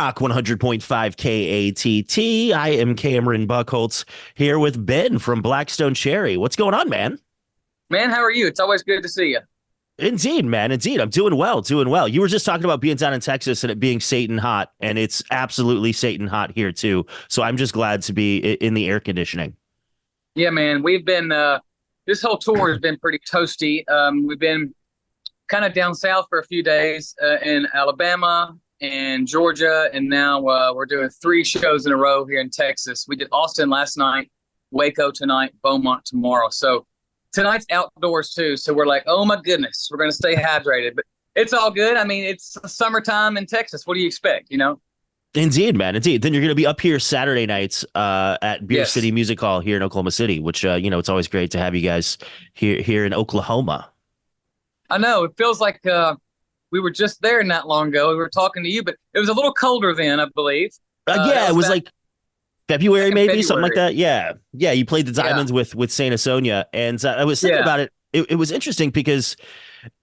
Rock 100.5 KATT. I am Cameron Buchholtz here with Ben from Blackstone Cherry. What's going on, man? Man, how are you? It's always good to see you. Indeed, man. Indeed. I'm doing well, doing well. You were just talking about being down in Texas and it being Satan hot, and it's absolutely Satan hot here, too. So I'm just glad to be in the air conditioning. Yeah, man, we've been this whole tour has been pretty toasty. We've been kind of down south for a few days in Alabama and Georgia, and now we're doing 3 shows in a row here in Texas. We did Austin last night, Waco tonight, Beaumont tomorrow. So tonight's outdoors too. So we're like, oh my goodness, we're gonna stay hydrated, but it's all good. I mean, it's summertime in Texas. What do you expect? Indeed, man. Indeed. Then you're going to be up here Saturday nights at Beer Yes, City Music Hall here in Oklahoma City, which, it's always great to have you guys here in Oklahoma. I know. It feels like we were just there not long ago. We were talking to you, but it was a little colder then, I believe. That Yeah, it was back, like February, back in maybe something like February. that. Yeah. Yeah. You played the Yeah, Diamonds with Saint Sonia. And I was thinking yeah. about it. It was interesting because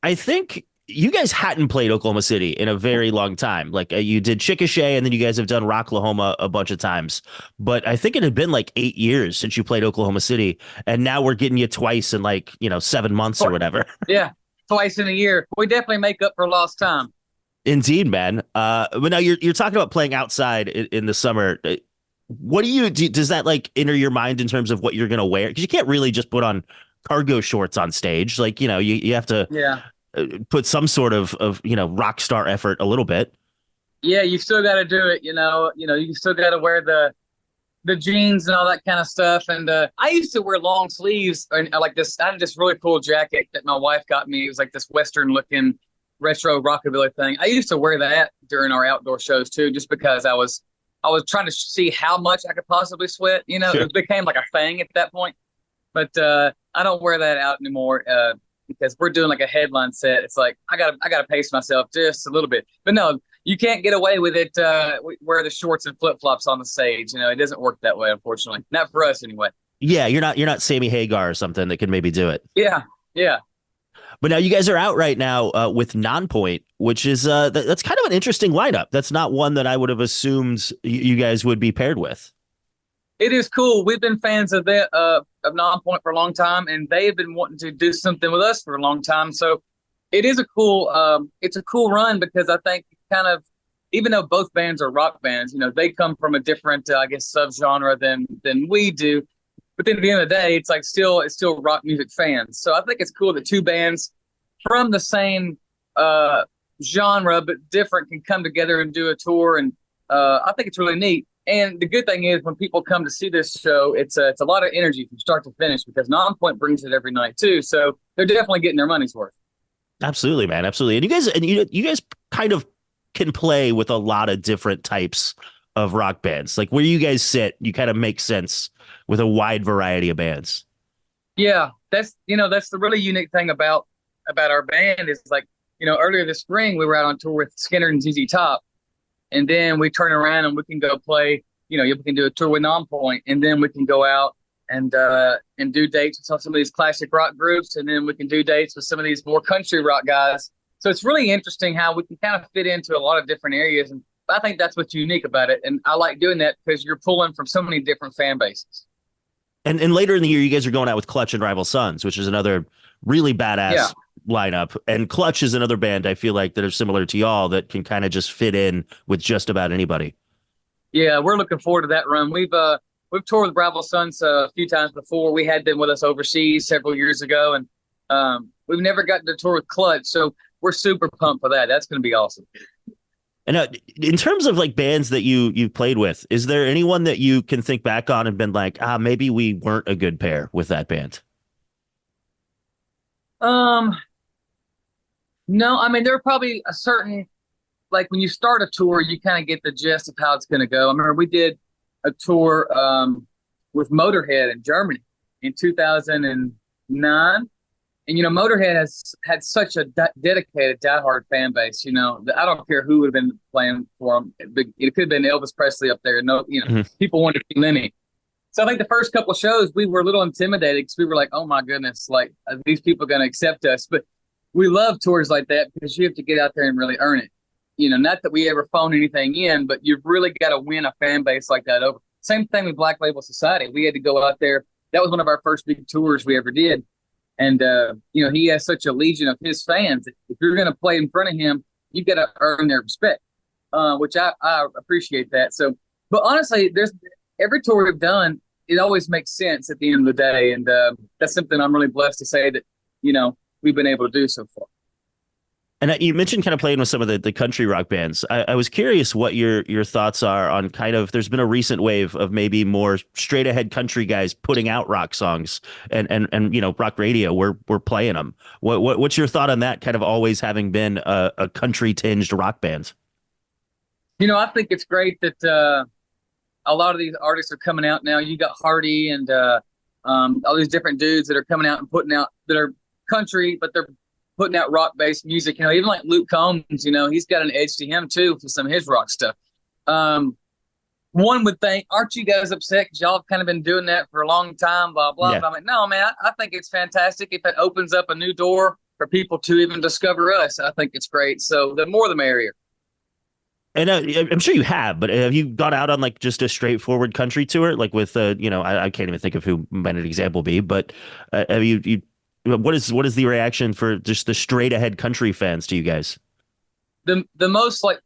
I think you guys hadn't played Oklahoma City in a very long time. Like you did Chickasha, and then you guys have done Rocklahoma a bunch of times. But I think it had been like 8 years since you played Oklahoma City. And now we're getting you twice in like, 7 months or Tw- whatever. Yeah, twice in a year. We definitely make up for lost time. Indeed, man. But now you're talking about playing outside in the summer. What does that like enter your mind in terms of what you're gonna wear? Because you can't really just put on cargo shorts on stage. Like, you have to Yeah, put some sort of rock star effort a little bit. yeah. You still got to do it. You still got to wear the jeans and all that kind of stuff. And I used to wear long sleeves and like this. I had this really cool jacket that my wife got me. It was like this Western looking retro rockabilly thing. I used to wear that during our outdoor shows too, just because I was trying to see how much I could possibly sweat. Sure. It became like a thing at that point. But I don't wear that out anymore because we're doing like a headline set. It's like I gotta pace myself just a little bit. But no, you can't get away with it. Wear the shorts and flip flops on the stage. It doesn't work that way, unfortunately. Not for us anyway. Yeah, you're not Sammy Hagar or something that could maybe do it. Yeah, yeah. But now you guys are out right now with Nonpoint, which is that's kind of an interesting lineup. That's not one that I would have assumed you guys would be paired with. It is cool. We've been fans of of Nonpoint for a long time, and they've been wanting to do something with us for a long time. So it is a cool it's a cool run because I think kind of even though both bands are rock bands, they come from a different I guess subgenre than we do. But then at the end of the day, it's still rock music fans. So I think it's cool that two bands from the same genre but different can come together and do a tour, and I think it's really neat. And the good thing is when people come to see this show, it's a lot of energy from start to finish because Nonpoint brings it every night too. So they're definitely getting their money's worth. Absolutely, man. Absolutely. And you guys kind of can play with a lot of different types of rock bands. Like where you guys sit, you kind of make sense with a wide variety of bands. Yeah, that's the really unique thing about our band is like, earlier this spring we were out on tour with Skinner and ZZ Top. And then we turn around and we can go play, we can do a tour with Nonpoint, and then we can go out and do dates with some of these classic rock groups, and then we can do dates with some of these more country rock guys. So it's really interesting how we can kind of fit into a lot of different areas, and I think that's what's unique about it. And I like doing that because you're pulling from so many different fan bases. And later in the year, you guys are going out with Clutch and Rival Sons, which is another really Yeah, badass lineup. And Clutch is another band I feel like that are similar to y'all that can kind of just fit in with just about anybody. yeah, we're looking forward to that run. We've toured with Rival Sons a few times before. We had them with us overseas several years ago, and we've never gotten to tour with Clutch, so we're super pumped for that. That's going to be awesome. And in terms of like bands that you've played with, is there anyone that you can think back on and been like, maybe we weren't a good pair with that band? Um, no, I mean there are probably a certain like when you start a tour, you kind of get the gist of how it's going to go. I remember we did a tour with Motorhead in Germany in 2009. And, Motorhead has had such a dedicated, diehard fan base, that I don't care who would have been playing for them. It could have been Elvis Presley up there. No, Mhm. people wanted to see Lemmy. So I think the first couple of shows, we were a little intimidated because we were like, oh, my goodness, like, are these people going to accept us? But we love tours like that because you have to get out there and really earn it. not that we ever phone anything in, but you've really got to win a fan base like that over. Same thing with Black Label Society. We had to go out there. That was one of our first big tours we ever did. And, he has such a legion of his fans. If you're going to play in front of him, you've got to earn their respect, which I appreciate that. So, but honestly, there's every tour we've done, it always makes sense at the end of the day. And that's something I'm really blessed to say that, we've been able to do so far. And you mentioned kind of playing with some of the country rock bands. I was curious what your thoughts are on kind of, there's been a recent wave of maybe more straight ahead country guys putting out rock songs and rock radio. We're playing them. What's your thought on that? Kind of always having been a country tinged rock band. I think it's great that a lot of these artists are coming out now. You got Hardy and all these different dudes that are coming out and putting out that are country, but they're putting out rock-based music. Even like Luke Combs, he's got an edge to him too for some of his rock stuff. One would think, aren't you guys upset because y'all have kind of been doing that for a long time, blah, blah. Yeah. But I'm like, no, man, I think it's fantastic if it opens up a new door for people to even discover us. I think it's great. So the more the merrier. And I'm sure you have, but have you gone out on like just a straightforward country tour? Like with, I can't even think of who might an example be, but have you what is the reaction for just the straight ahead country fans to you guys? The most like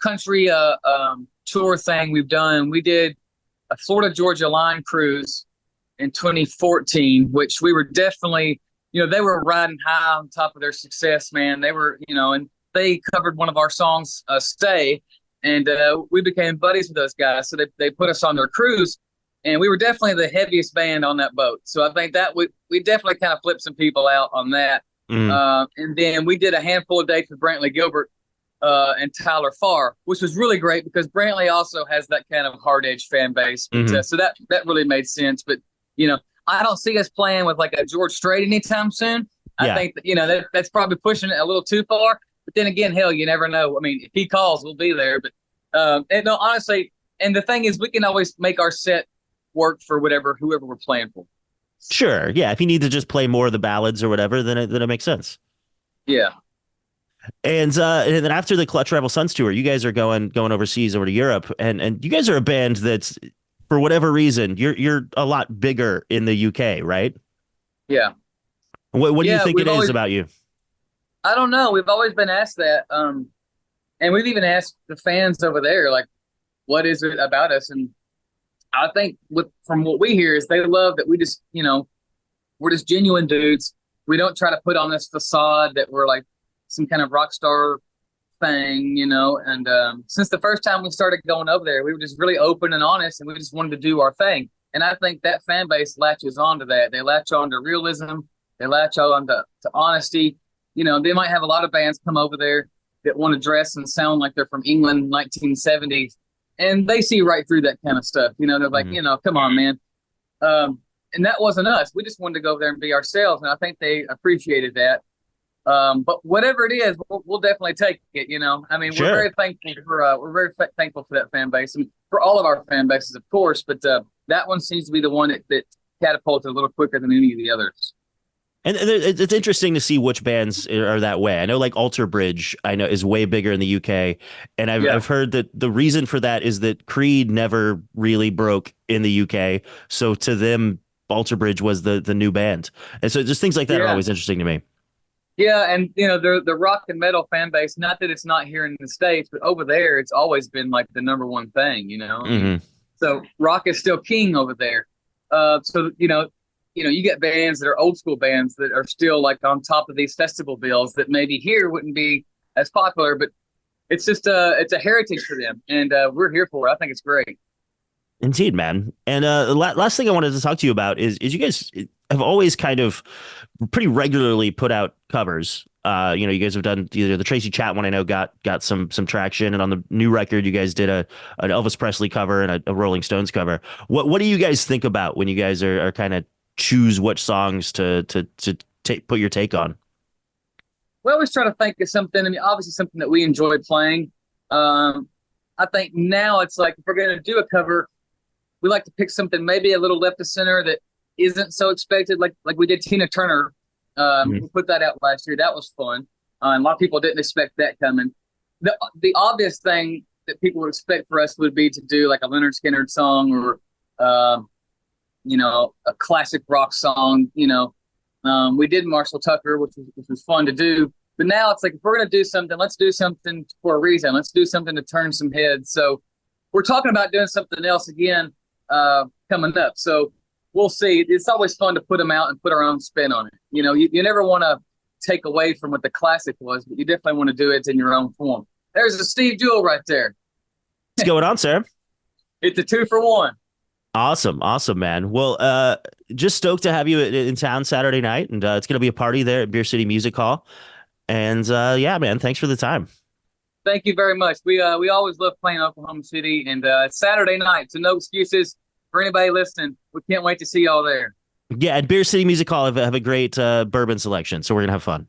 country tour thing we've done, we did a Florida Georgia line cruise in 2014, which we were definitely, they were riding high on top of their success, man. They were, and they covered one of our songs, Stay, and we became buddies with those guys. So they put us on their cruise. And we were definitely the heaviest band on that boat. So I think that we definitely kind of flipped some people out on that. And then we did a handful of dates with Brantley Gilbert and Tyler Farr, which was really great because Brantley also has that kind of hard edge fan base. But, so that really made sense. But, I don't see us playing with like a George Strait anytime soon. I think that, that's probably pushing it a little too far. But then again, hell, you never know. I mean, if he calls, we'll be there. But no, honestly, and the thing is, we can always make our set work for whoever we're playing for. Sure. Yeah. If you need to just play more of the ballads or whatever, then it makes sense. Yeah. And then after the Clutch Rival Sons tour, you guys are going overseas over to Europe, and you guys are a band that's, for whatever reason, you're a lot bigger in the UK, right? Yeah. What do you think it is about you? I don't know. We've always been asked that. And we've even asked the fans over there, like, what is it about us? And I think from what we hear is they love that we just, we're just genuine dudes. We don't try to put on this facade that we're like some kind of rock star thing, and since the first time we started going over there, we were just really open and honest, and we just wanted to do our thing. And I think that fan base latches onto that. They latch on to realism. They latch on to honesty. They might have a lot of bands come over there that want to dress and sound like they're from England, 1970s. And they see right through that kind of stuff. They're like, come on, man. And that wasn't us. We just wanted to go there and be ourselves. And I think they appreciated that. But whatever it is, we'll definitely take it. I mean, Sure. We're very thankful for that fan base and for all of our fan bases, of course. But that one seems to be the one that catapulted a little quicker than any of the others. And it's interesting to see which bands are that way. I know like Alter Bridge, I know, is way bigger in the UK. And I've heard that the reason for that is that Creed never really broke in the UK. So to them, Alter Bridge was the new band. And so just things like that are always interesting to me. Yeah, and the rock and metal fan base, not that it's not here in the States, but over there it's always been like the number one thing, So rock is still king over there. So you get bands that are old school bands that are still like on top of these festival bills that maybe here wouldn't be as popular, but it's just it's a heritage for them, and we're here for it. I think it's great. Indeed, man. And the last thing I wanted to talk to you about is you guys have always kind of pretty regularly put out covers. You guys have done either the Tracy Chapman one, I know got some traction, and on the new record you guys did an Elvis Presley cover and a Rolling Stones cover. What do you guys think about when you guys are kind of choose which songs to put your take on? We always try to think of something. I mean, obviously something that we enjoy playing. I think now it's like if we're going to do a cover, we like to pick something maybe a little left of center that isn't so expected. Like we did Tina Turner. We put that out last year. That was fun. And a lot of people didn't expect that coming. the obvious thing that people would expect for us would be to do like a Leonard Skinner song or a classic rock song. We did Marshall Tucker, which was fun to do. But now it's like if we're gonna do something, let's do something for a reason. Let's do something to turn some heads. So we're talking about doing something else again coming up. So we'll see. It's always fun to put them out and put our own spin on it. You never want to take away from what the classic was, but you definitely want to do it in your own form. There's a Steve Jewell right there. What's going on, sir? It's a 2-for-1. Awesome, man. Well, just stoked to have you in town Saturday night, and it's gonna be a party there at Beer City Music Hall. And yeah, man, thanks for the time. Thank you very much. We always love playing Oklahoma City, and it's Saturday night, so no excuses for anybody listening. We can't wait to see y'all there. Yeah, at Beer City Music Hall have a great bourbon selection, so we're gonna have fun.